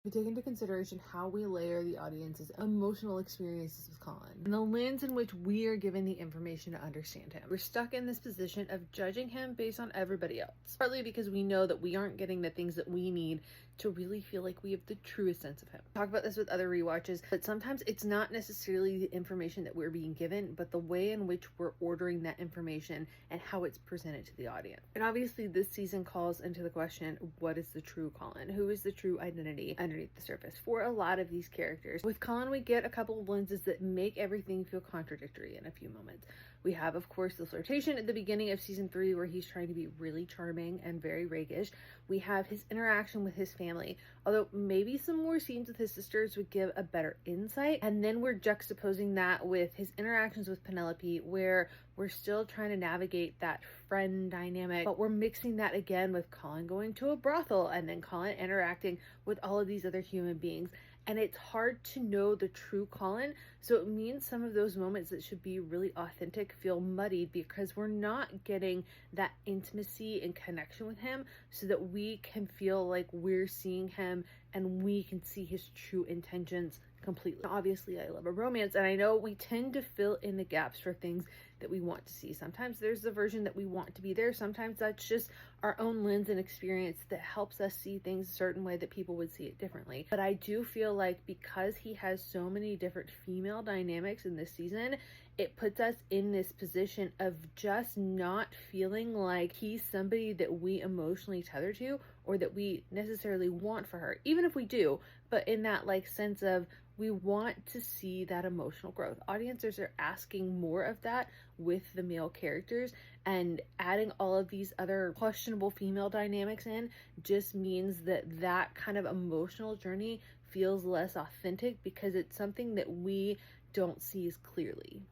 We take into consideration how we layer the audience's emotional experiences with Colin and the lens in which we are given the information to understand him. We're stuck in this position of judging him based on everybody else, partly because we know that we aren't getting the things that we need to really feel like we have the truest sense of him. Talk about this with other rewatches, but sometimes it's not necessarily the information that we're being given, but the way in which we're ordering that information and how it's presented to the audience. And obviously this season calls into the question, what is the true Colin? Who is the true identity underneath the surface for a lot of these characters? With Colin, we get a couple of lenses that make everything feel contradictory in a few moments. We have, of course, the flirtation at the beginning of season 3 where he's trying to be really charming and very rakish. We have his interaction with his family, although maybe some more scenes with his sisters would give a better insight. And then we're juxtaposing that with his interactions with Penelope, where we're still trying to navigate that friend dynamic, but we're mixing that again with Colin going to a brothel and then Colin interacting with all of these other human beings. And it's hard to know the true Colin, so it means some of those moments that should be really authentic feel muddied because we're not getting that intimacy and connection with him so that we can feel like we're seeing him and we can see his true intentions completely. Obviously, I love a romance, and I know we tend to fill in the gaps for things that we want to see. Sometimes there's the version that we want to be there. Sometimes that's just our own lens and experience that helps us see things a certain way that people would see it differently. But I do feel like because he has so many different female dynamics in this season, it puts us in this position of just not feeling like he's somebody that we emotionally tether to or that we necessarily want for her, even if we do, but in that like sense of we want to see that emotional growth. Audiences are asking more of that with the male characters, and adding all of these other questionable female dynamics in just means that that kind of emotional journey feels less authentic because it's something that we don't see as clearly.